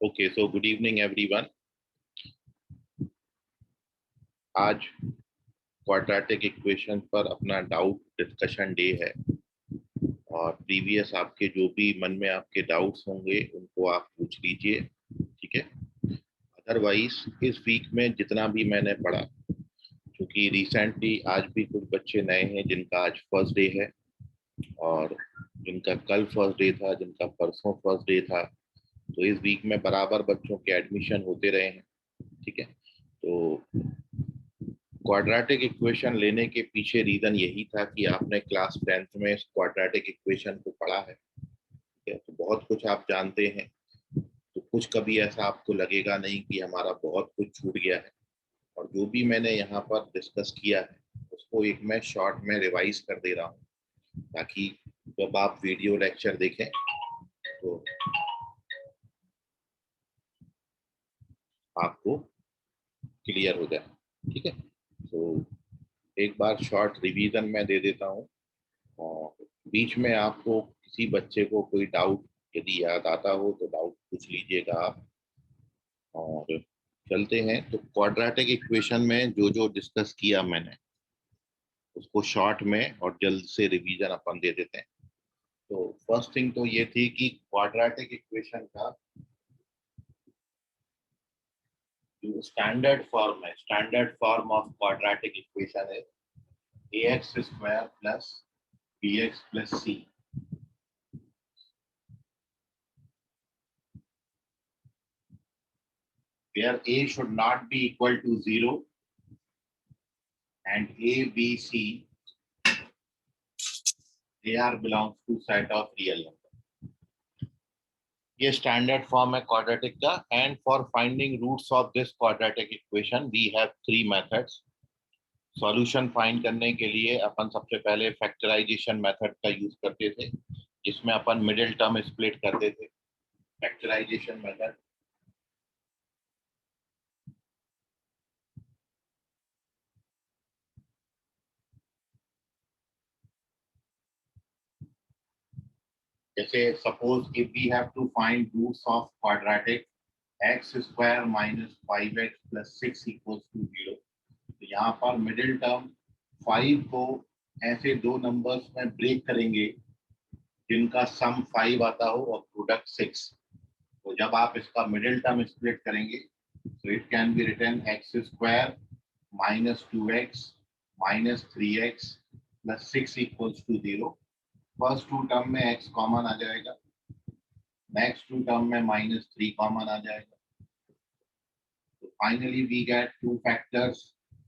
Okay, so good evening everyone. आज quadratic equation पर अपना डाउट डिस्कशन डे है और प्रीवियस आपके जो भी मन में आपके डाउट्स होंगे उनको आप पूछ लीजिए, ठीक है। अदरवाइज इस वीक में जितना भी मैंने पढ़ा, क्योंकि रिसेंटली आज भी कुछ बच्चे नए हैं जिनका आज फर्स्ट डे है और जिनका कल फर्स्ट डे था, जिनका परसों फर्स्ट डे था, तो इस वीक में बराबर बच्चों के एडमिशन होते रहे हैं, ठीक है। तो क्वाड्रेटिक इक्वेशन लेने के पीछे रीजन यही था कि आपने क्लास 10th में इस क्वाड्रेटिक इक्वेशन को पढ़ा है, ठीक है। तो बहुत कुछ आप जानते हैं, तो कुछ कभी ऐसा आपको लगेगा नहीं कि हमारा बहुत कुछ छूट गया है। और जो भी मैंने यहाँ पर डिस्कस किया है उसको एक मैं शॉर्ट में रिवाइज कर दे रहा हूँ, ताकि जब आप वीडियो लेक्चर देखें तो आपको क्लियर हो जाए, ठीक है। तो एक बार शॉर्ट रिवीजन मैं दे देता हूँ और बीच में आपको किसी बच्चे को कोई डाउट यदि याद आता हो तो डाउट पूछ लीजिएगा आप। और चलते हैं, तो क्वाड्रेटिक इक्वेशन में जो जो डिस्कस किया मैंने उसको शॉर्ट में और जल्द से रिवीजन अपन दे देते हैं। तो फर्स्ट थिंग तो ये थी कि क्वाड्रेटिक इक्वेशन का जो standard form of quadratic equation है ax square plus bx plus c, where a should not be equal to 0 and a, b, c, they are belongs to set of real number. ये standard form है quadratic का। And for finding roots of this quadratic equation we have three methods. Solution find करने के लिए अपन सबसे पहले factorisation method का use करते थे, जिसमें अपन मिडिल टर्म स्प्लिट करते थे। फैक्टराइजेशन मेथड जैसे suppose if we have to find roots of quadratic x square minus 5x plus 6 equals to 0, तो यहाँ पर मिडिल टर्म 5 को ऐसे दो नंबर्स में ब्रेक करेंगे जिनका सम 5 आता हो और प्रोडक्ट 6। तो जब आप इसका मिडिल टर्म स्प्लिट करेंगे तो it can be written x square minus 2x minus 3x plus 6 equals to 0। First two term में x कॉमन आ जाएगा, नेक्स्ट टू टर्म में माइनस 3 कॉमन आ जाएगा। तो finally we get two factors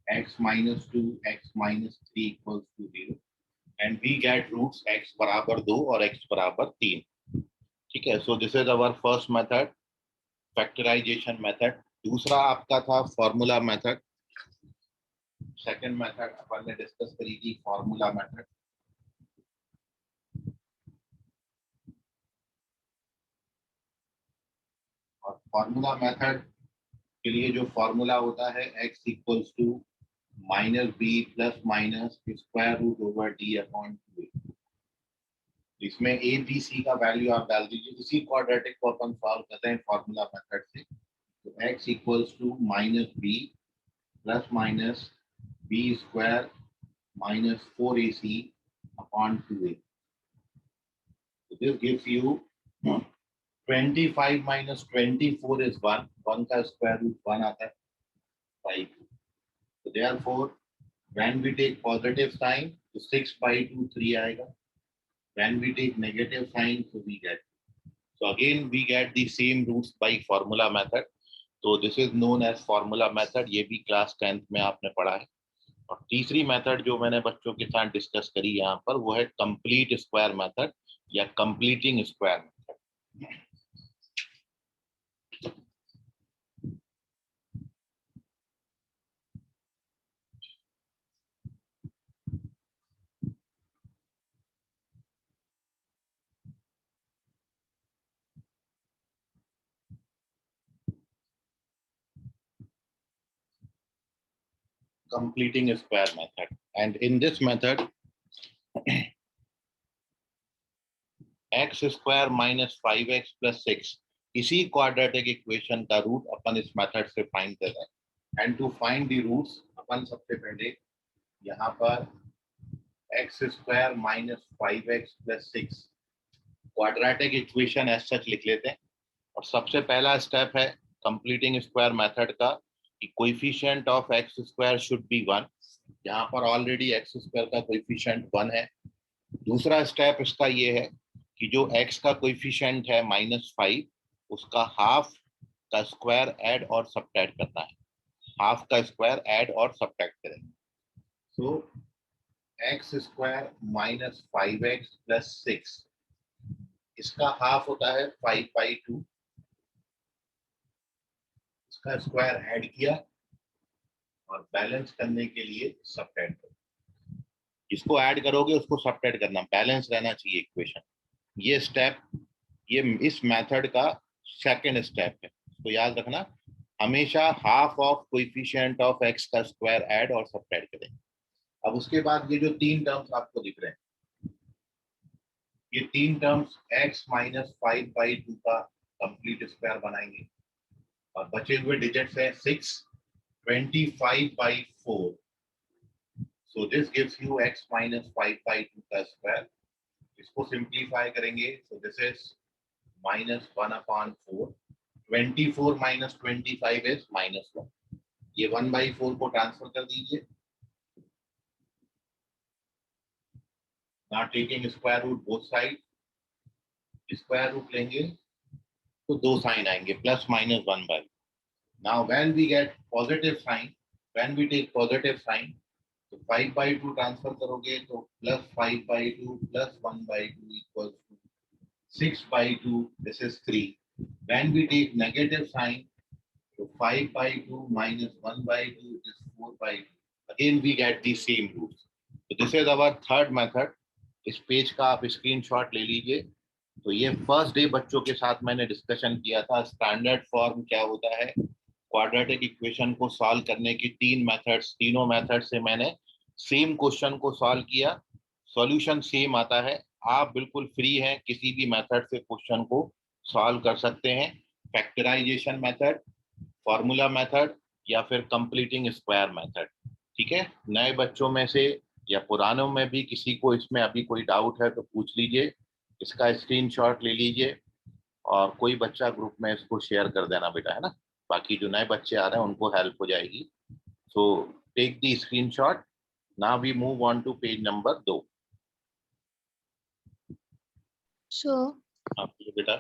x minus 2 x minus 3 equals to 0 and we get roots x बराबर 2 और x बराबर 3, ठीक है। So this is our first method, factorisation method. दूसरा आपका था फॉर्मूला मेथड। सेकंड मेथड अपन ने डिस्कस करी थी फॉर्मूला मेथड। और फॉर्मूला मेथड के लिए जो फॉर्मूला होता है x equals to minus B plus minus square root over D upon 2। इसमें ए बी सी का वैल्यू आप डाल दीजिए। इसी क्वाड्रेटिक को अपन सॉल्व करते हैं फॉर्मूला मेथड से। तो x equals to minus B plus minus B square minus 4ac upon 2a। This gives you 25 minus 24 is 1, 1 का स्क्वायर रूट 1 आता है 5। So therefore when we take positive sign तो 6 by 2 3 आएगा। When we take negative sign so we get, so again we get the same roots by formula method। तो this is known as formula method, ये भी class 10th में आपने पढ़ा है। और तीसरी मेथड जो मैंने बच्चों के साथ डिस्कस करी यहाँ पर वो है कंप्लीट स्क्वायर मेथड या completing square method. Completing square method, and in this method x square minus 5x plus 6 इसी क्वाड्रेटिक इक्वेशन का रूट अपन इस मेथड से फाइंड कर रहे हैं। And to find the roots अपन सबसे पहले यहाँ पर x square minus 5x plus 6 quadratic equation as such लिख लेते हैं। और सबसे पहला स्टेप है कंप्लीटिंग स्क्वायर मेथड का कि coefficient of x square should be 1। यहाँ पर ऑलरेडी एक्स स्क्वायर का कोएफिशिएंट 1 है। दूसरा स्टेप इसका ये है कि जो x का कोएफिशिएंट है -5 उसका हाफ का स्क्वायर ऐड और सब्ट्रैक्ट करना है। हाफ का स्क्वायर ऐड और सब्ट्रैक्ट करेंगे। So x square minus 5x plus 6 इसका हाफ होता है 5/2। इसका स्क्वायर ऐड किया और बैलेंस करने के लिए सब्ट्रैक्ट करो। जिसको ऐड करोगे उसको सब्ट्रैक्ट करना, बैलेंस रहना चाहिए इक्वेशन। ये स्टेप ये इस मेथड का सेकंड स्टेप है, तो याद रखना हमेशा half of coefficient of x का स्क्वायर ऐड और सब्ट्रैक्ट करें। अब उसके बाद ये जो तीन टर्म्स आपको दिख रहे हैं, ये तीन टर्म्स x माइनस 5/2 का कंप्लीट स्क्वायर बनाएंगे और बचे हुए डिजिट्स है 6 25/4। So this gives you x minus 5/2 का स्क्वायर। इसको सिंप्लीफाई करेंगे तो दिस इज -1/4। 24 minus 25 is -1। ये 1/4 को ट्रांसफर कर दीजिए। Now taking square root both sides, square root लेंगे तो दो साइन आएंगे plus minus 1/। Now when we get positive sign, when we take positive sign, तो 5/2 ट्रांसफर करोगे तो plus 5/2 plus 1/2 equals to 6/2. This is 3. When we take negative sign, so 5/2 minus 1/2 is 4/2. Again we get the same roots. So this is our third method. इस page का आप screenshot ले लीजिए। तो ये फर्स्ट डे बच्चों के साथ मैंने डिस्कशन किया था स्टैंडर्ड फॉर्म क्या होता है। क्वाड्रेटिक इक्वेशन को सॉल्व करने की तीन मेथड्स, तीनों मेथड से मैंने सेम क्वेश्चन को सॉल्व किया, सॉल्यूशन सेम आता है। आप बिल्कुल फ्री हैं, किसी भी मेथड से क्वेश्चन को सॉल्व कर सकते हैं। फैक्टराइजेशन मेथड, फॉर्मूला मेथड या फिर कंप्लीटिंग स्क्वायर मेथड। ठीक है, नए बच्चों में से या पुरानों में भी किसी को इसमें अभी कोई डाउट है तो पूछ लीजिए। इसका स्क्रीनशॉट ले लीजिए और कोई बच्चा ग्रुप में इसको शेयर कर देना बेटा, है ना। बाकी जो नए बच्चे आ रहे हैं उनको हेल्प हो जाएगी। So take the screenshot. Now we move on to page number 2। बेटा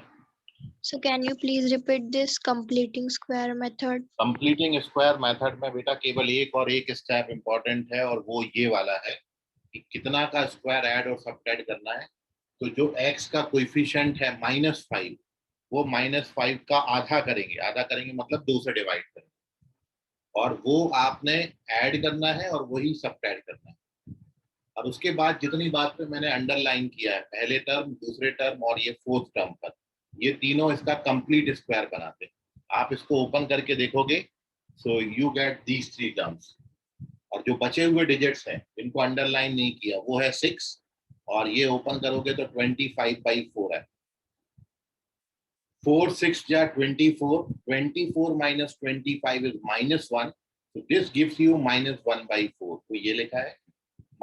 So can you please repeat this completing square method? Completing square method में बेटा केवल एक और एक स्टेप इंपॉर्टेंट है और वो ये वाला है कि कितना का स्क्वायर ऐड और सब्ट्रैक्ट करना है। तो जो x का कोएफिशिएंट है -5, वो -5 का आधा करेंगे मतलब 2 से डिवाइड करेंगे और वो आपने ऐड करना है और वही सब्ट्रैक्ट करना है। और उसके बाद जितनी बात पे मैंने अंडरलाइन किया है, पहले टर्म, दूसरे टर्म और ये फोर्थ टर्म पर, ये तीनों इसका कंप्लीट स्क्वायर बनाते हैं। आप इसको ओपन करके देखोगे, so you get these 3 terms. और जो बचे हुए डिजिट्स हैं इनको अंडरलाइन नहीं किया, वो है 6 और ये ओपन करोगे तो 25/4 है। 4 6 जा 24, 24 minus 25 is -1, so this gives you -1/4। तो ये लिखा है,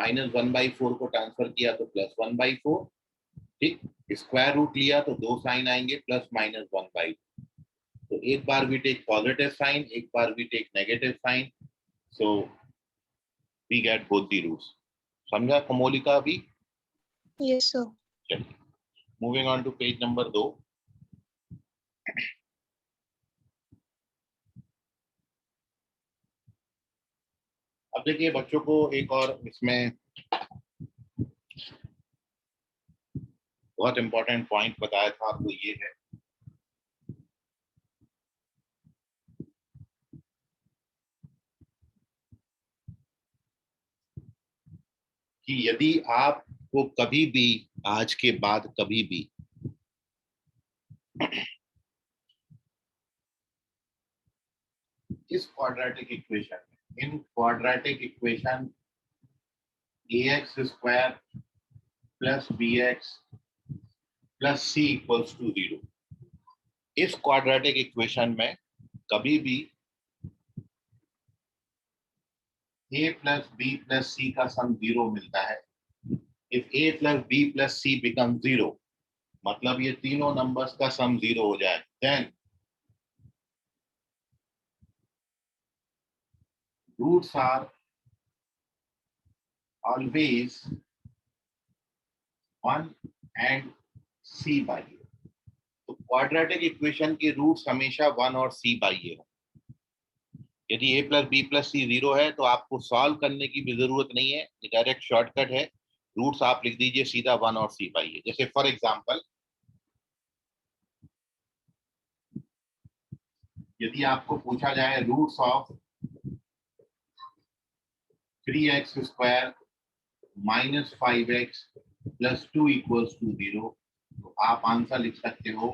-1/4 को ट्रांसफर किया तो +1/4। ठीक, स्क्वायर रूट लिया तो दो साइन आएंगे प्लस माइनस 1/4। तो एक बार वी टेक पॉजिटिव साइन, एक बार we take negative sign, so we get both the roots. समझा कमोलिका अभी? Yes sir. चलिए moving on to page number 2। अब देखिए बच्चों को एक और इसमें बहुत इंपॉर्टेंट पॉइंट बताया था आपको, ये है कि यदि आपको कभी भी, आज के बाद कभी भी इस क्वाड्रेटिक इक्वेशन, इन quadratic equation ax² + bx + c = 0, इस क्वाड्रेटिक इक्वेशन में कभी भी a plus B plus C का सम 0 मिलता है। If a plus B plus C become 0, मतलब ये तीनों नंबर्स का सम 0 हो जाए, then roots are always 1 and c by a। तो क्वाड्रेटिक इक्वेशन के रूट्स हमेशा 1 और c बाई a हो। यदि a plus B plus C 0 है तो आपको सॉल्व करने की भी जरूरत नहीं है, ये डायरेक्ट शॉर्टकट है। रूट्स आप लिख दीजिए सीधा 1 और c बाई a। जैसे फॉर एग्जांपल, यदि आपको पूछा जाए roots of 3x square minus 5x plus 2 equals to 0, तो आप आंसर लिख सकते हो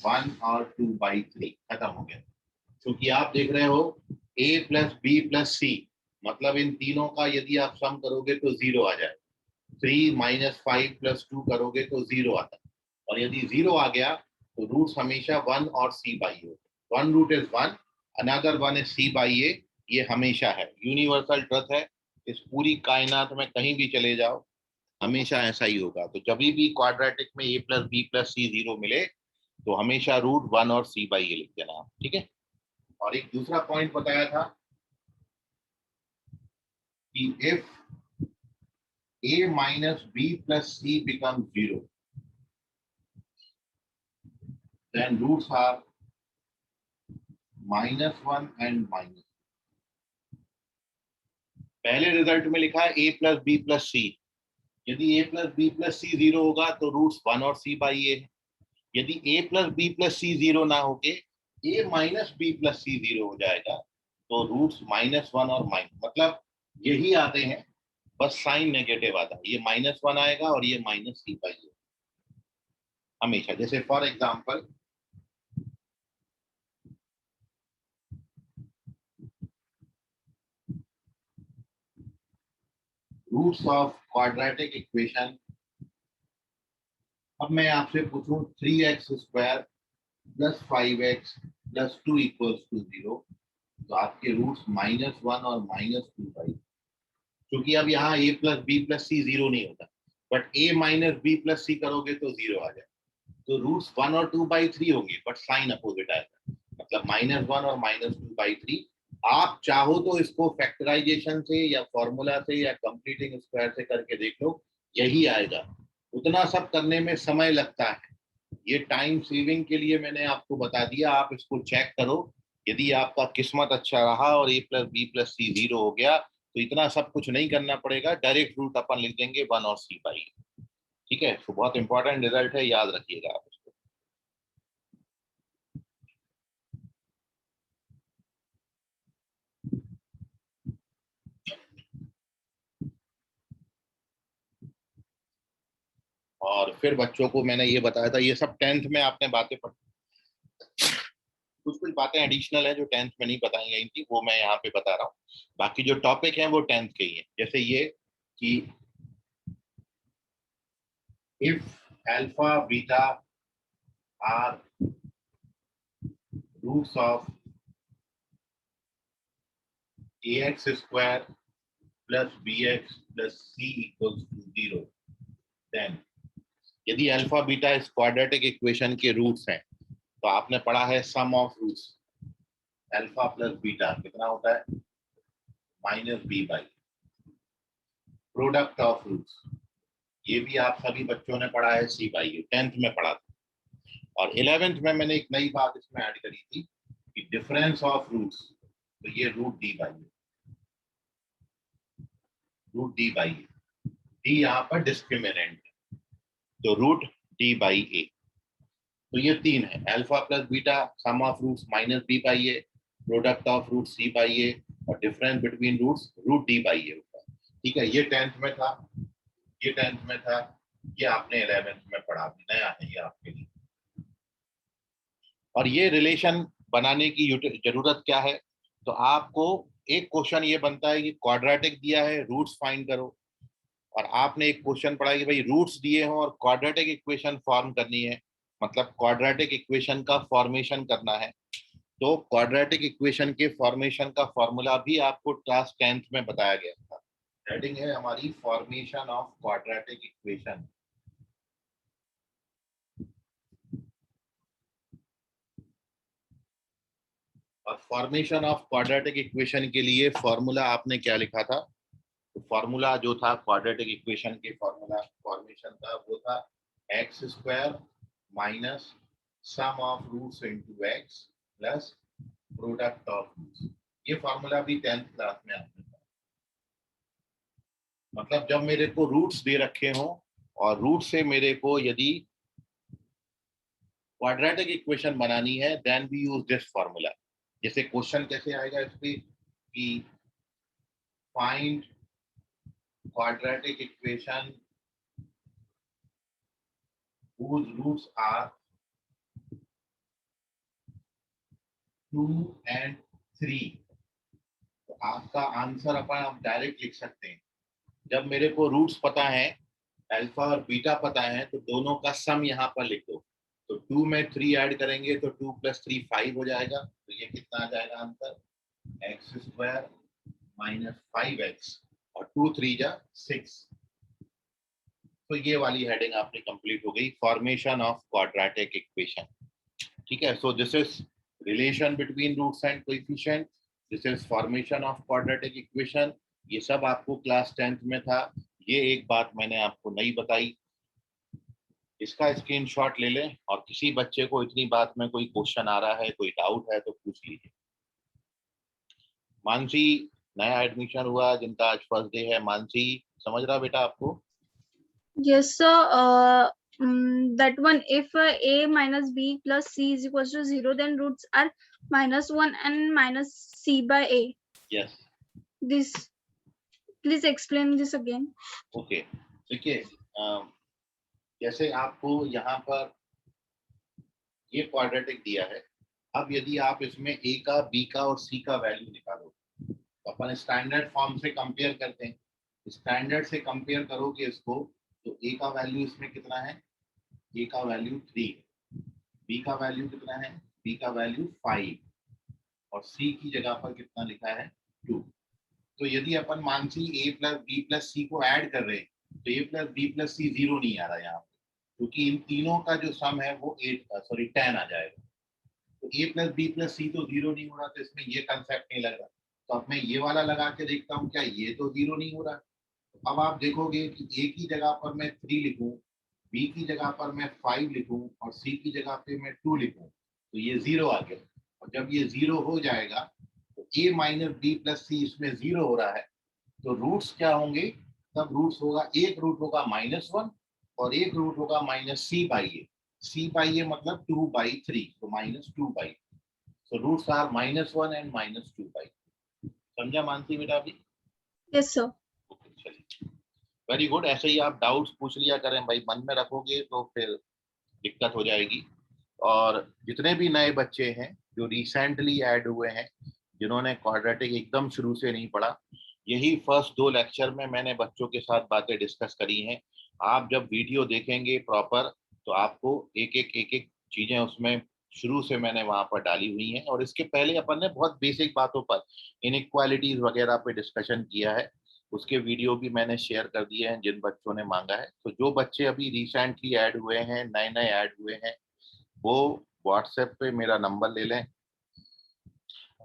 1 और 2/3। खत्म हो गया। क्योंकि आप देख रहे हो a प्लस बी प्लस सी, मतलब इन तीनों का यदि आप सम करोगे तो 0 आ जाए। 3 माइनस 5 प्लस 2 करोगे तो 0 आता है। और यदि 0 आ गया तो रूट्स हमेशा 1 और c by a। 1 root is 1, another 1 is c by a। ये हमेशा है, यूनिवर्सल ट्रुथ है। इस पूरी कायनात में कहीं भी चले जाओ, हमेशा ऐसा ही होगा। तो जब भी क्वाड्रेटिक में a plus B plus C 0 मिले तो हमेशा रूट 1 और c बाई a लिख देना आप, ठीक है। और एक दूसरा पॉइंट बताया था कि if a minus B plus C become 0, then roots are -1 and minus. पहले रिजल्ट में लिखा है a plus B plus C. यदि a plus B plus C 0 होगा तो रूट्स 1 और c बाई a है। यदि a plus B plus C 0 ना होके a minus B plus C 0 हो जाएगा तो रूट्स -1 और माइनस, मतलब यही आते हैं, बस साइन नेगेटिव आता है। ये -1 आएगा और ये माइनस c बाई a हमेशा। जैसे for example, roots of quadratic equation. अब मैं आपसे पूछूं 3x square plus 5x plus 2 equals to 0, तो आपके रूट्स -1 और -2/। क्योंकि अब यहाँ a plus B plus C 0 नहीं होता, but a minus B plus C करोगे तो 0 आ जाए। तो रूट्स 1 और 2/3 होंगे, बट साइन अपोजिट आएगा, मतलब -1 और -2/3। आप चाहो तो इसको फैक्टराइजेशन से या फॉर्मूला से या कंप्लीटिंग स्क्वायर से करके देख लो, यही आएगा। उतना सब करने में समय लगता है, ये टाइम सेविंग के लिए मैंने आपको बता दिया। आप इसको चेक करो, यदि आपका किस्मत अच्छा रहा और a plus B plus C 0 हो गया तो इतना सब कुछ नहीं करना पड़ेगा, डायरेक्ट रूट अपन लिख देंगे 1 और c बाई। ठीक है, तो बहुत इंपॉर्टेंट रिजल्ट है, याद रखिएगा आप इसको। और फिर बच्चों को मैंने ये बताया था, ये सब 10th में आपने बातें पढ़ी। कुछ कुछ बातें एडिशनल है जो 10th में नहीं बताई गई थी, वो मैं यहाँ पे बता रहा हूँ। बाकी जो टॉपिक है वो 10th के ही है। जैसे ये कि if alpha beta are roots of ax square plus bx plus c equals to 0, then यदि अल्फा बीटा इस क्वाड्रेटिक इक्वेशन के रूट्स हैं तो आपने पढ़ा है sum of roots alpha plus beta कितना होता है, -b/। प्रोडक्ट ऑफ रूट्स, ये भी आप सभी बच्चों ने पढ़ा है, c/a 10th में पढ़ा था। और 11th में मैंने एक नई बात इसमें ऐड करी थी कि डिफरेंस ऑफ रूट्स, तो ये √d/a, √d/a। d यहाँ पर डिस्क्रिमिनेंट है, तो √d/a। तो ये तीन है, alpha plus beta, sum of roots -b/a, product of root c/a, और डिफरेंस बिटवीन रूट्स √d/a होता है। ठीक है, ये 10th में था, ये 10th में था, ये आपने 11th में पढ़ा, नया है ये आपके लिए। और ये रिलेशन बनाने की जरूरत क्या है, तो आपको एक क्वेश्चन ये बनता है कि क्वाड्रेटिक दिया है, रूट्स फाइंड करो। और आपने एक क्वेश्चन पढ़ा कि भाई रूट्स दिए हों और क्वाड्रेटिक इक्वेशन फॉर्म करनी है, मतलब क्वाड्रेटिक इक्वेशन का फॉर्मेशन करना है, तो क्वाड्रेटिक इक्वेशन के फॉर्मेशन का फॉर्मूला भी आपको क्लास 10th में बताया गया था। हेडिंग है हमारी फॉर्मेशन ऑफ क्वाड्रेटिक इक्वेशन। और फॉर्मेशन ऑफ क्वाड्रेटिक इक्वेशन के लिए फॉर्मूला आपने क्या लिखा था? तो फॉर्मूला जो था क्वाड्रेटिक इक्वेशन के फॉर्मूला फॉर्मेशन का वो था x square minus sum of roots into x plus product of roots. ये फॉर्मूला भी 10th क्लास में आपने पढ़ा। मतलब जब मेरे को रूट्स दे रखे हों और रूट से मेरे को यदि क्वाड्रेटिक इक्वेशन बनानी है then we use this formula. जैसे क्वेश्चन कैसे आएगा इस पे कि find quadratic equation whose roots are 2 and 3। तो आपका आंसर अपन आप डायरेक्ट लिख सकते हैं। जब मेरे को रूट्स पता है, अल्फा और बीटा पता है, तो दोनों का सम यहाँ पर लिख दो। तो 2 में 3 ऐड करेंगे तो 2 + 3 5 हो जाएगा। तो ये कितना आ जाएगा answer? X square minus 5x और 2 3 जा 6। तो ये वाली हेडिंग आपने कंप्लीट हो गई, फॉर्मेशन ऑफ क्वाड्रेटिक इक्वेशन। ठीक है, so this is relation between roots and coefficient, this is formation of quadratic equation. ये सब आपको क्लास 10th में था। ये एक बात मैंने आपको नहीं बताई, इसका स्क्रीनशॉट ले लें और किसी बच्चे को इतनी बात में कोई क्वेश्चन आ रहा है, कोई डाउट है तो पूछ लीजिए। मानसी, नया एडमिशन हुआ जिनका आज फर्स्ट डे है, मानसी समझ रहा बेटा आपको? Yes, sir. That one, if a minus b plus c is equals to 0, then roots are -1 and minus c by a. Yes. This, please explain this again. Okay, देखिए जैसे आपको यहाँ पर ये क्वाड्रेटिक दिया है, अब यदि आप इसमें a का, b का और c का वैल्यू निकालो तो अपन स्टैंडर्ड फॉर्म से कंपेयर करते हैं। स्टैंडर्ड से कंपेयर करोगे इसको तो a का वैल्यू इसमें कितना है? a का वैल्यू 3 है, b का वैल्यू कितना है? b का वैल्यू 5 और c की जगह पर कितना लिखा है? 2। तो यदि अपन मानसी a + b + c को ऐड कर रहे हैं तो a + b + c 0 नहीं आ रहा यहाँ पे, क्योंकि इन तीनों का जो सम है वो 10 आ जाएगा। तो a + b + c तो 0 नहीं हो रहा, तो इसमें ये कंसेप्ट नहीं लग रहा। तो अब मैं ये वाला लगा के देखता हूँ, क्या ये तो 0 नहीं हो रहा। तो अब आप देखोगे कि a की जगह पर मैं 3 लिखूं, b की जगह पर मैं 5 लिखूं और c की जगह पे मैं 2 लिखूं तो ये 0 आ गया। और जब ये 0 हो जाएगा तो a - b + c इसमें 0 हो रहा है, तो रूट्स क्या होंगे? तब रूट्स होगा, एक रूट होगा -1 और एक रूट होगा -c/a। c/a मतलब 2/3, तो -2/3। So roots are -1 and -2/3। समझा मानसी बेटा अभी? Yes, sir. चलिए, वेरी गुड। ऐसे ही आप डाउट्स पूछ लिया करें भाई, मन में रखोगे तो फिर दिक्कत हो जाएगी। और जितने भी नए बच्चे हैं जो रिसेंटली ऐड हुए हैं, जिन्होंने क्वाड्रेटिक एकदम शुरू से नहीं पढ़ा, यही फर्स्ट 2 लेक्चर में मैंने बच्चों के साथ बातें डिस्कस करी हैं। आप जब वीडियो देखेंगे प्रॉपर तो आपको एक एक चीजें उसमें शुरू से मैंने वहां पर डाली हुई हैं। और इसके पहले अपन ने बहुत बेसिक बातों पर, इनइक्वालिटीज वगैरह पे डिस्कशन किया है, उसके वीडियो भी मैंने शेयर कर दिए हैं जिन बच्चों ने मांगा है। तो जो बच्चे अभी रिसेंटली ऐड हुए हैं, नए नए ऐड हुए हैं, वो व्हाट्सएप पे मेरा नंबर ले लें,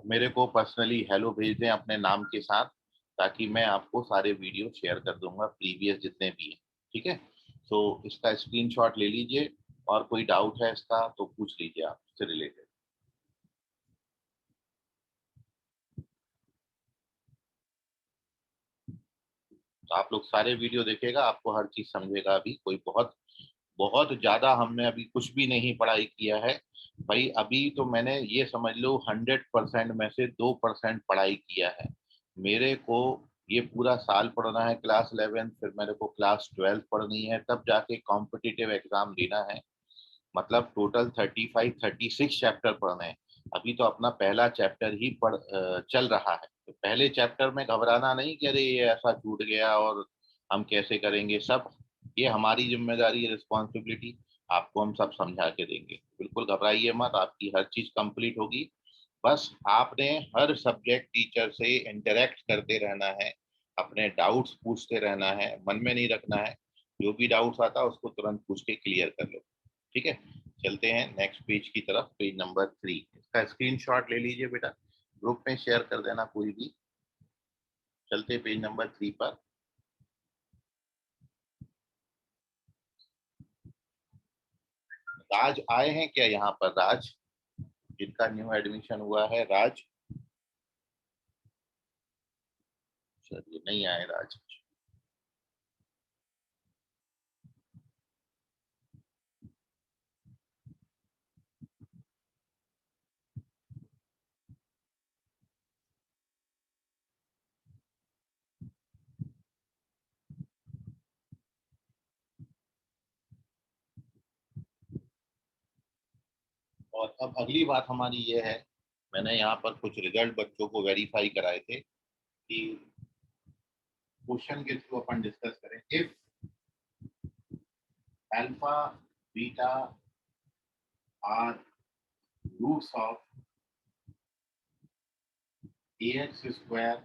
मेरे को पर्सनली हेलो भेज दें अपने नाम के साथ, ताकि मैं आपको सारे वीडियो शेयर कर दूंगा प्रीवियस जितने भी हैं। ठीक है, तो इसका स्क्रीनशॉट ले लीजिए और कोई डाउट है इसका तो पूछ लीजिए आप इससे रिलेटेड। तो आप लोग सारे वीडियो देखेगा, आपको हर चीज समझेगा। अभी कोई बहुत बहुत ज्यादा हमने अभी कुछ भी नहीं पढ़ाई किया है भाई। अभी तो मैंने ये समझ लो 100% में से 2% पढ़ाई किया है। मेरे को ये पूरा साल पढ़ना है क्लास 11, फिर मेरे को क्लास 12 पढ़नी है, तब जाके कॉम्पिटिटिव एग्जाम देना है। मतलब टोटल 35-36 चैप्टर पढ़ने हैं। अभी तो अपना पहला चैप्टर ही चल रहा है। तो पहले चैप्टर में घबराना नहीं कि अरे ये ऐसा छूट गया और हम कैसे करेंगे। सब ये हमारी जिम्मेदारी है, रिस्पॉन्सिबिलिटी। आपको हम सब समझा के देंगे, बिल्कुल घबराइए मत, आपकी हर चीज कंप्लीट होगी। बस आपने हर सब्जेक्ट टीचर से इंटरेक्ट करते रहना है, अपने डाउट्स पूछते रहना है, मन में नहीं रखना है। जो भी डाउट्स आता है उसको तुरंत पूछ के क्लियर कर लो। ठीक है, चलते हैं नेक्स्ट पेज की तरफ, पेज नंबर 3। इसका स्क्रीनशॉट ले लीजिए बेटा, ग्रुप में शेयर कर देना कोई भी। चलते पेज नंबर 3 पर। राज आए हैं क्या यहाँ पर? राज, जिनका न्यू एडमिशन हुआ है, राज? चलिए, नहीं आए राज। और अब अगली बात हमारी ये है, मैंने यहाँ पर कुछ रिजल्ट बच्चों को वेरीफाई कराए थे कि क्वेश्चन के थ्रू अपन डिस्कस करें। If alpha beta are roots of ax square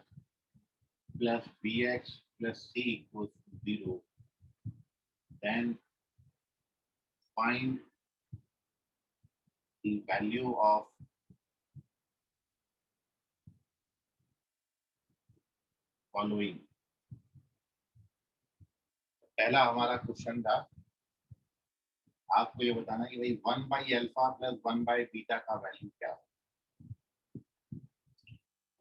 plus bx plus c equals to 0, then find the value of following। पहला हमारा क्वेश्चन था, आपको ये बताना कि भाई 1/अल्फा प्लस 1/बीटा का वैल्यू क्या है।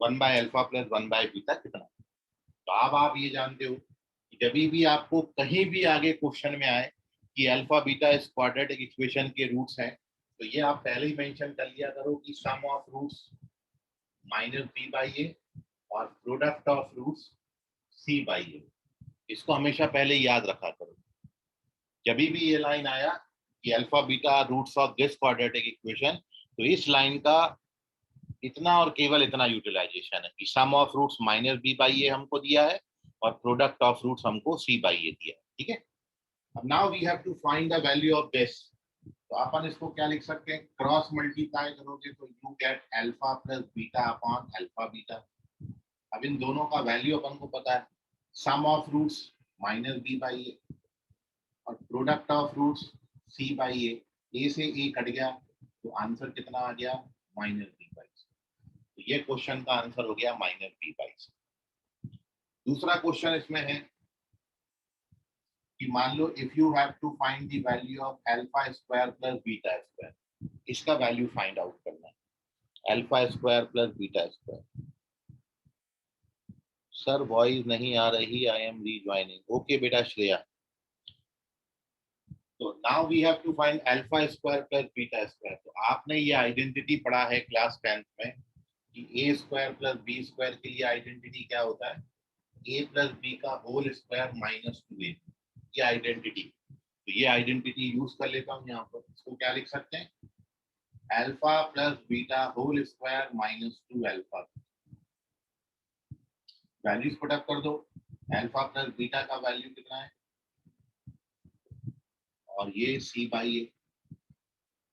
1/अल्फा प्लस 1/बीटा कितना? तो अब आप ये जानते हो कि जब भी आपको कहीं भी आगे क्वेश्चन में आए कि अल्फा बीटा इस क्वाड्रेटिक इक्वेशन के रूट्स हैं, तो ये आप पहले ही मेंशन कर लिया करो कि sum of roots minus B by ए और product of roots C by A. इसको हमेशा पहले याद रखा करो। जब भी ये लाइन आया कि alpha beta roots of this quadratic equation, तो इस लाइन का इतना और केवल इतना यूटिलाइजेशन है कि sum of roots minus B by A हमको दिया है और प्रोडक्ट ऑफ रूट्स हमको सी बाई ए दिया है। ठीक है, अब now we have to find the value of this. तो अपन इसको क्या लिख सकते हैं, क्रॉस मल्टीप्लाई करोगे तो you get alpha plus beta upon alpha beta. अब इन दोनों का वैल्यू अपन को पता है, sum of roots minus B by ए और product of roots C by ए से ए कट गया तो आंसर कितना आ गया, माइनस बी बाई। तो ये क्वेश्चन का आंसर हो गया माइनस बी बाई। दूसरा क्वेश्चन इसमें है कि मान लो if you have to find the value of alpha square plus beta square, इसका वैल्यू फाइंड आउट करना है, alpha square plus beta square. Sir voice नहीं आ रही, आई एम रीज्वाइनिंग। ओके बेटा श्रेया, तो now we have to find alpha square plus beta square. तो आपने ये आइडेंटिटी पढ़ा है क्लास 10th में कि ए स्क्वायर प्लस बी स्क्वायर के लिए आइडेंटिटी क्या होता है, ए प्लस बी का होल स्क्वायर माइनस 2a। ये आइडेंटिटी, तो ये आइडेंटिटी यूज कर लेता हूँ यहाँ पर। इसको क्या लिख सकते हैं, alpha plus beta whole square minus 2 alpha. Values put up कर दो, अल्फा प्लस बीटा का वैल्यू कितना है और ये सी बाई ए,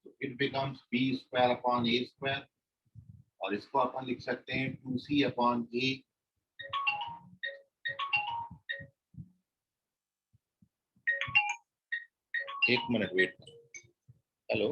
तो it becomes B square upon A square और इसको अपन लिख सकते हैं 2c अपॉन ए। एक मिनट वेट, हेलो।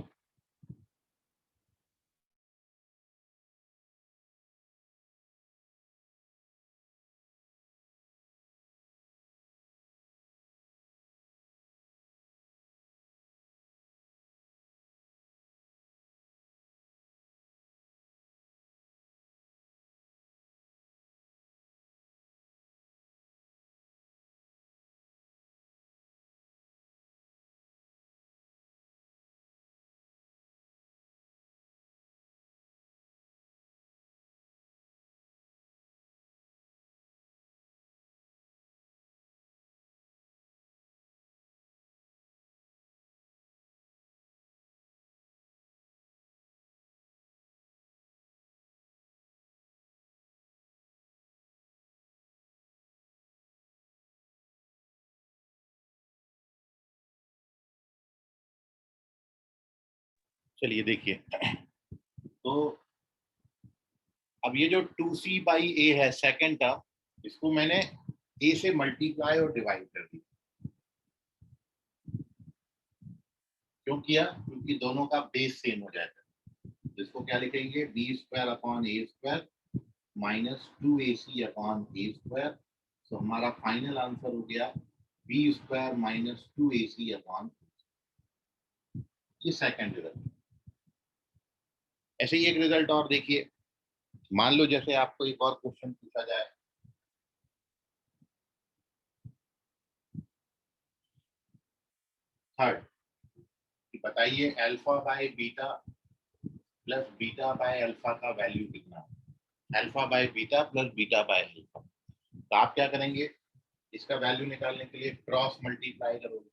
चलिए देखिए, तो अब ये जो 2c/a है सेकेंड टर्म, इसको मैंने a से मल्टीप्लाई और डिवाइड कर दिया। क्यों किया? क्योंकि दोनों का बेस सेम हो जाता है। इसको क्या लिखेंगे? b² / a² minus 2ac upon a²। तो हमारा फाइनल आंसर हो गया b² माइनस 2ac अपॉन, ये सेकेंड रिजल्ट। ऐसे ही एक रिजल्ट और देखिए, मान लो जैसे आपको एक और क्वेश्चन पूछा जाए, थर्ड, कि बताइए alpha by beta plus beta by alpha का वैल्यू कितना है। Alpha by beta plus beta by alpha, तो आप क्या करेंगे? इसका वैल्यू निकालने के लिए क्रॉस मल्टीप्लाई करोगे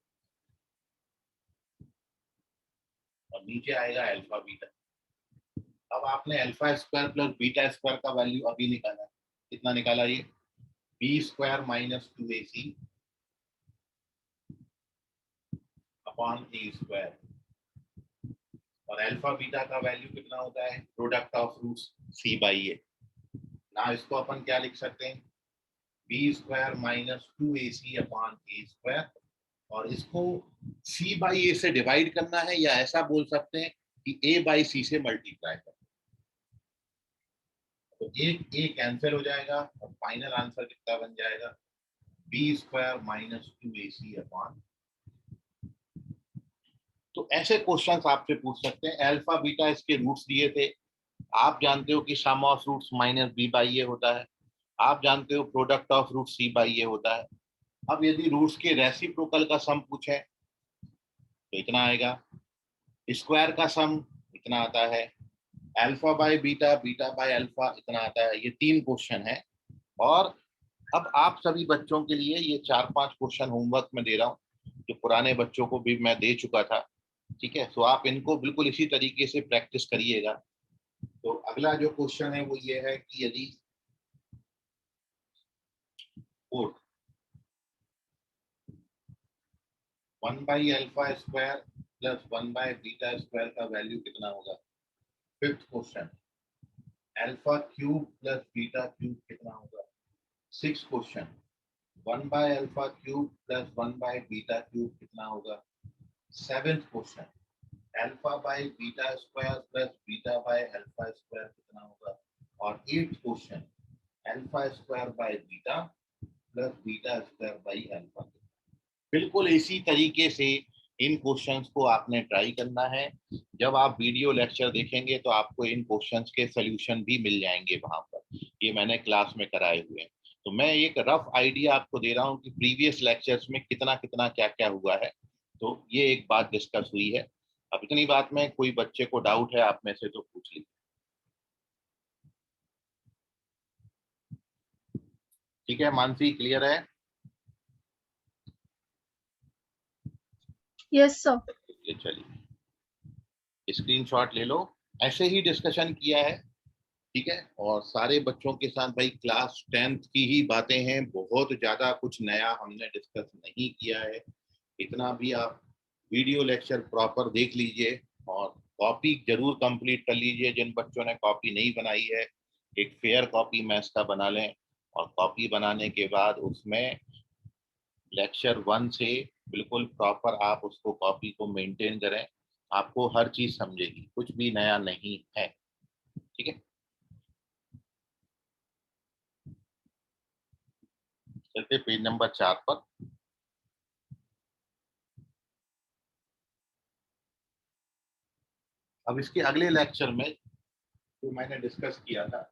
और नीचे आएगा अल्फा बीटा। अब आपने अल्फा² प्लस बीटा² का वैल्यू अभी निकाला, कितना निकाला? ये b² minus 2ac upon a²। और अल्फा बीटा का वैल्यू कितना होता है? Product of roots c/a। ना इसको अपन क्या लिख सकते हैं? b² minus 2ac upon a²। और इसको c/a से डिवाइड करना है, या ऐसा बोल सकते हैं कि a/c से मल्टीप्लाई करना। तो एक ए कैंसिल हो जाएगा और फाइनल आंसर कितना बन जाएगा? b² minus 2ac upon. तो ऐसे क्वेश्चंस आपसे पूछ सकते हैं। अल्फा बीटा इसके रूट्स दिए थे, आप जानते हो कि sum of roots minus b/a होता है, आप जानते हो प्रोडक्ट ऑफ रूट c/a होता है। अब यदि रूट्स के रेसिप्रोकल का सम पूछे तो इतना आएगा, स्क्वायर का सम इतना आता है, alpha by beta, beta by alpha इतना आता है। ये 3 क्वेश्चन है। और अब आप सभी बच्चों के लिए ये 4-5 क्वेश्चन होमवर्क में दे रहा हूँ, जो पुराने बच्चों को भी मैं दे चुका था। ठीक है, तो आप इनको बिल्कुल इसी तरीके से प्रैक्टिस करिएगा। तो अगला जो क्वेश्चन है वो ये है कि यदि 1/α² प्लस 1/β² का वैल्यू कितना होगा? फिफ्थ क्वेश्चन, α³ प्लस β³ कितना होगा? सिक्स्थ क्वेश्चन, 1/α³ प्लस 1/β³ कितना होगा? सेवेंथ क्वेश्चन, α/β² प्लस β/α² कितना होगा? और एट्थ क्वेश्चन, α² प्लस β²/α। बिल्कुल इसी तरीके से इन क्वेश्चंस को आपने ट्राई करना है। जब आप वीडियो लेक्चर देखेंगे तो आपको इन क्वेश्चंस के सॉल्यूशन भी मिल जाएंगे वहां पर, ये मैंने क्लास में कराए हुए हैं। तो मैं एक रफ आइडिया आपको दे रहा हूँ कि प्रीवियस लेक्चर्स में कितना कितना क्या क्या हुआ है। तो ये एक बात डिस्कस हुई है। अब इतनी बात में कोई बच्चे को डाउट है आप में से तो पूछ लीजिए। ठीक है मानसी, क्लियर है? Yes sir. चलिए स्क्रीनशॉट ले लो। ऐसे ही डिस्कशन किया है, ठीक है। और सारे बच्चों के साथ भाई क्लास 10th की ही बातें हैं, बहुत ज्यादा कुछ नया हमने डिस्कस नहीं किया है। इतना भी आप वीडियो लेक्चर प्रॉपर देख लीजिए और कॉपी जरूर कंप्लीट कर लीजिए। जिन बच्चों ने कॉपी नहीं बनाई है, एक फेयर कॉपी मैथ्स का बना लें। और कॉपी बनाने के बाद उसमें लेक्चर 1 से बिल्कुल प्रॉपर आप उसको कॉपी को मेंटेन करें, आपको हर चीज समझेगी, कुछ भी नया नहीं है। ठीक है, चलते पेज नंबर 4 पर। अब इसके अगले लेक्चर में जो मैंने डिस्कस किया था,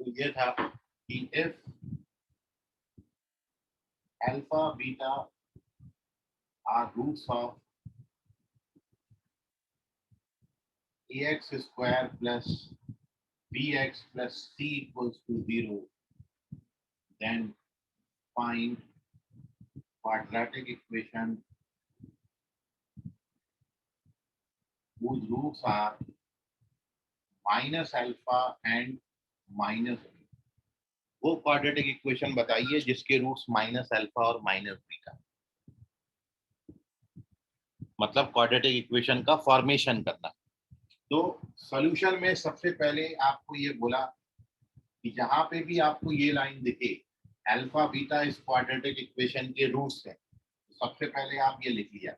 तो ये था कि if alpha beta are roots of ax square plus bx plus c equals to 0, then find quadratic equation whose roots are minus alpha and minus b. वो क्वाड्रेटिक इक्वेशन बताइए जिसके रूट्स माइनस अल्फा और minus beta, मतलब quadratic equation का formation करना। तो solution में सबसे पहले आपको ये बोला कि जहां पे भी आपको ये लाइन दिखे अल्फा बीटा इस क्वाड्रेटिक इक्वेशन के रूट्स है, तो सबसे पहले आप ये लिख लिया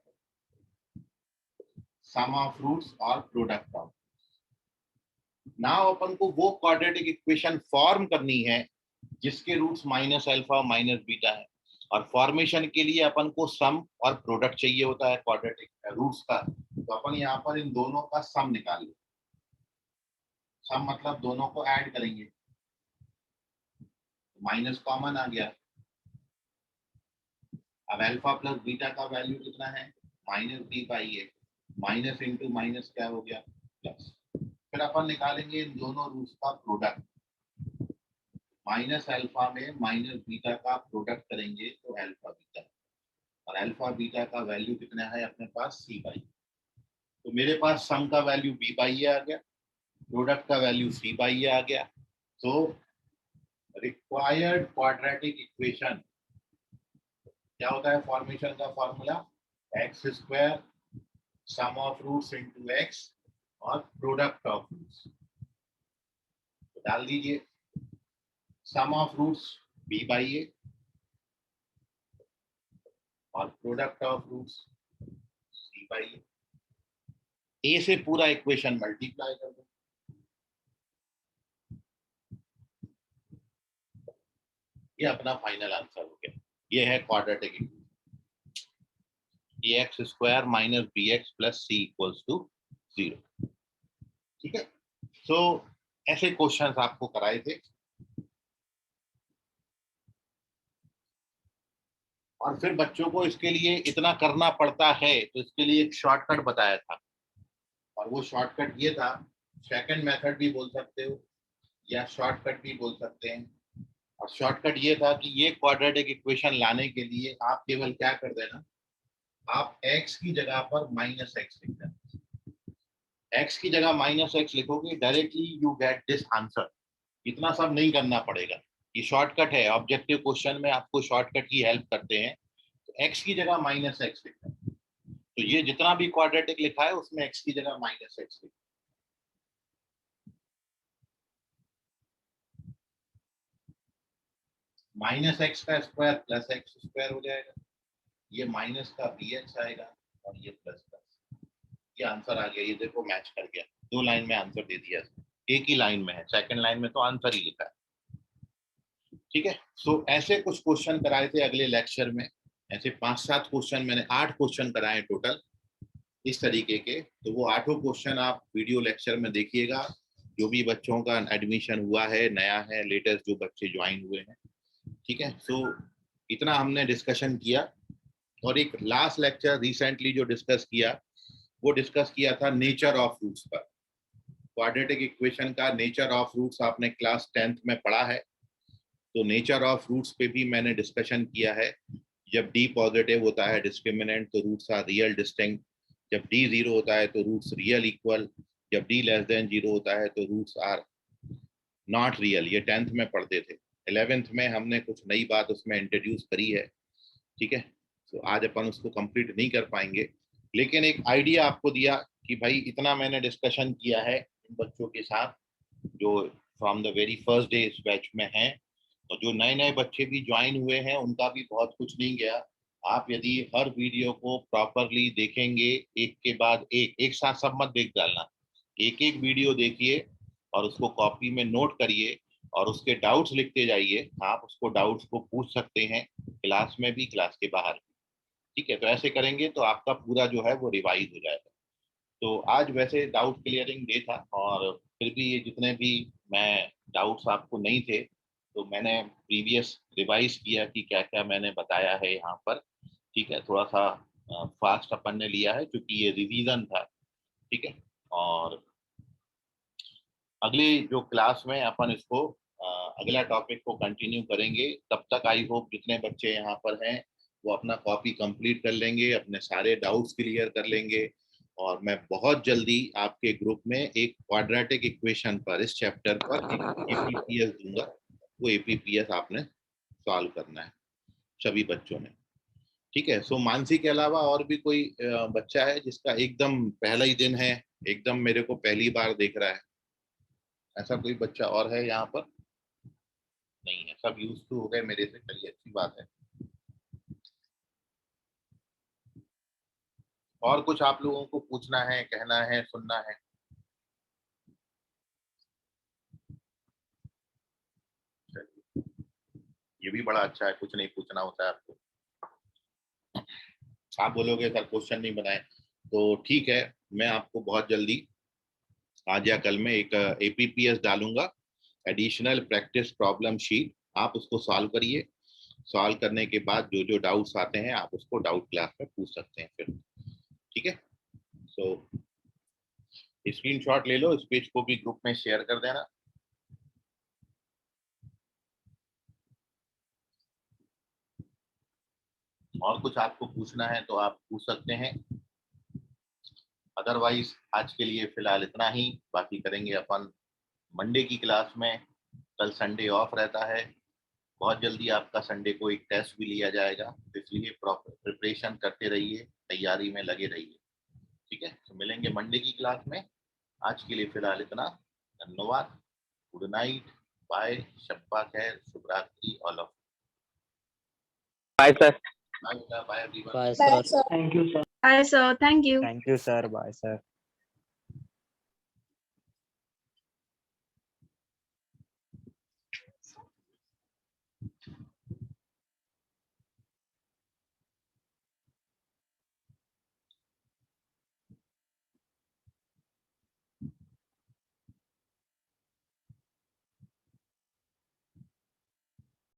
सम ऑफ रूट्स और प्रोडक्ट ऑफ। नाउ अपन को वो क्वाड्रेटिक इक्वेशन फॉर्म करनी है जिसके रूट्स माइनस अल्फा और माइनस बीटा है, और फॉर्मेशन के लिए अपन को सम और प्रोडक्ट चाहिए होता है क्वाड्रेटिक रूट्स का। तो अपन यहाँ पर इन दोनों का सम निकाल लें। सम मतलब दोनों को ऐड करेंगे, माइनस कॉमन आ गया। अब अल्फा प्लस बीटा का वैल्यू कितना है, minus B by A, minus into minus क्या हो गया प्लस। फिर अपन निकालेंगे इन दोनों रूट्स का प्रोडक्ट, माइनस अल्फा में माइनस बीटा का प्रोडक्ट करेंगे तो अल्फा बीटा, और अल्फा बीटा का वैल्यू कितना है अपने पास सी बाई। तो मेरे पास सम का वैल्यू बी बाई आ गया, प्रोडक्ट का वैल्यू सी बाई आ गया। तो रिक्वायर्ड क्वाड्रेटिक इक्वेशन क्या होता है, फॉर्मेशन का formula x square sum of roots into x और प्रोडक्ट ऑफ रूट्स। तो डाल दीजिए sum of roots b by ए और product of roots C by ए से पूरा इक्वेशन मल्टीप्लाई कर दो। ये अपना फाइनल आंसर हो गया। ये है quadratic equation, x square minus B x plus C equals to 0। ठीक है, सो ऐसे क्वेश्चंस आपको कराए थे, और फिर बच्चों को इसके लिए इतना करना पड़ता है तो इसके लिए एक शॉर्टकट बताया था, और वो शॉर्टकट ये था, सेकंड मेथड भी बोल सकते हो या शॉर्टकट भी बोल सकते हैं। और शॉर्टकट ये था कि ये क्वाड्रेटिक इक्वेशन लाने के लिए आप केवल क्या कर देना, आप x की जगह पर माइनस एक्स लिख देना। x की जगह माइनस एक्स लिखोगे directly you get this answer. इतना सब नहीं करना पड़ेगा, ये शॉर्टकट है। ऑब्जेक्टिव क्वेश्चन में आपको शॉर्टकट की हेल्प करते हैं। तो x की जगह माइनस एक्स लिखना, तो ये जितना भी क्वाड्रेटिक लिखा है उसमें x की जगह माइनस एक्स लिखना। माइनस एक्स का स्क्वायर प्लस एक्स स्क्वायर हो जाएगा, ये माइनस का बी एक्स आएगा और ये प्लस का, ये आंसर आ गया। ये देखो मैच कर गया, 2 लाइन में आंसर दे दिया, एक ही लाइन में है, सेकंड लाइन में तो आंसर ही लिखा है। ठीक है, सो ऐसे कुछ क्वेश्चन कराए थे अगले लेक्चर में, ऐसे 5-7 क्वेश्चन, मैंने 8 क्वेश्चन कराए टोटल इस तरीके के। तो वो 8 क्वेश्चन आप वीडियो लेक्चर में देखिएगा, जो भी बच्चों का एडमिशन हुआ है, नया है, लेटेस्ट जो बच्चे ज्वाइन हुए हैं। ठीक है, सो इतना हमने डिस्कशन किया। और एक लास्ट लेक्चर रिसेंटली जो डिस्कस किया, वो डिस्कस किया था नेचर ऑफ रूट्स पर। क्वाड्रेटिक इक्वेशन का नेचर ऑफ रूट्स आपने क्लास 10th में पढ़ा है, तो नेचर ऑफ रूट्स पे भी मैंने डिस्कशन किया है। जब डी पॉजिटिव होता है डिस्क्रिमिनेंट तो रूट्स आर रियल डिस्टिंक्ट, जब डी 0 होता है तो रूट्स रियल इक्वल, जब डी लेस देन 0 होता है तो रूट्स आर नॉट रियल। ये 10th में पढ़ते थे। 11th में हमने कुछ नई बात उसमें इंट्रोड्यूस करी है। ठीक है, तो आज अपन उसको कंप्लीट नहीं कर पाएंगे, लेकिन एक आइडिया आपको दिया कि भाई इतना मैंने डिस्कशन किया है इन बच्चों के साथ जो from the very first day इस बैच में हैं, और जो नए नए बच्चे भी ज्वाइन हुए हैं उनका भी बहुत कुछ नहीं गया। आप यदि हर वीडियो को प्रॉपरली देखेंगे, एक के बाद एक साथ सब मत देख डालना, एक एक वीडियो देखिए और उसको कॉपी में नोट करिए और उसके डाउट्स लिखते जाइए। आप उसको डाउट्स को पूछ सकते हैं क्लास में भी, क्लास के बाहर भी। ठीक है, तो ऐसे करेंगे तो आपका पूरा जो है वो रिवाइज हो जाएगा। तो आज वैसे डाउट क्लियरिंग डे था, और फिर भी ये जितने भी मैं डाउट्स आपको नहीं थे तो मैंने प्रीवियस रिवाइज किया कि क्या क्या मैंने बताया है यहाँ पर। ठीक है, थोड़ा सा फास्ट अपन ने लिया है क्योंकि ये रिवीजन था। ठीक है, और अगली जो क्लास में अपन इसको अगला टॉपिक को कंटिन्यू करेंगे। तब तक आई होप जितने बच्चे यहाँ पर हैं वो अपना कॉपी कंप्लीट कर लेंगे, अपने सारे डाउट्स क्लियर कर लेंगे, और मैं बहुत जल्दी आपके ग्रुप में एक क्वाड्रेटिक इक्वेशन पर, इस चैप्टर पर एक एपीपीएस दूंगा। वो एपीपीएस आपने सॉल्व करना है सभी बच्चों ने, ठीक है। सो मानसी के अलावा और भी कोई बच्चा है जिसका एकदम पहला ही दिन है, एकदम मेरे को पहली बार देख रहा है? ऐसा कोई बच्चा और है यहाँ पर? नहीं है, सब यूज टू हो गए मेरे से। चलिए, अच्छी बात है। और कुछ आप लोगों को पूछना है, कहना है, सुनना है? चलिए, ये भी बड़ा अच्छा है, कुछ नहीं पूछना होता है आपको। आप बोलोगे सर क्वेश्चन नहीं बनाए, तो ठीक है, मैं आपको बहुत जल्दी आज या कल में एक एपीपीएस डालूंगा, एडिशनल प्रैक्टिस प्रॉब्लम शीट। आप उसको सॉल्व करिए। सॉल्व करने के बाद जो जो डाउट्स आते हैं आप उसको डाउट क्लास में पूछ सकते हैं फिर, ठीक है। सो स्क्रीनशॉट ले लो, इस पेज को भी ग्रुप में शेयर कर देना। और कुछ आपको पूछना है तो आप पूछ सकते हैं, अदरवाइज आज के लिए फिलहाल इतना ही। बाकी करेंगे अपन मंडे की क्लास में। कल संडे ऑफ रहता है, बहुत जल्दी आपका संडे को एक टेस्ट भी लिया जाएगा, इसलिए प्रॉपर प्रिपरेशन करते रहिए, तैयारी में लगे रहिए, ठीक है। तो मिलेंगे मंडे की क्लास में। आज के लिए फिलहाल इतना। धन्यवाद, गुड नाइट, बाय, शब्बा खैर, शुभ रात्रि all of. Bye sir. Bye everyone. Bye, sir. Bye, sir. Thank you. Thank you, sir. Bye, sir.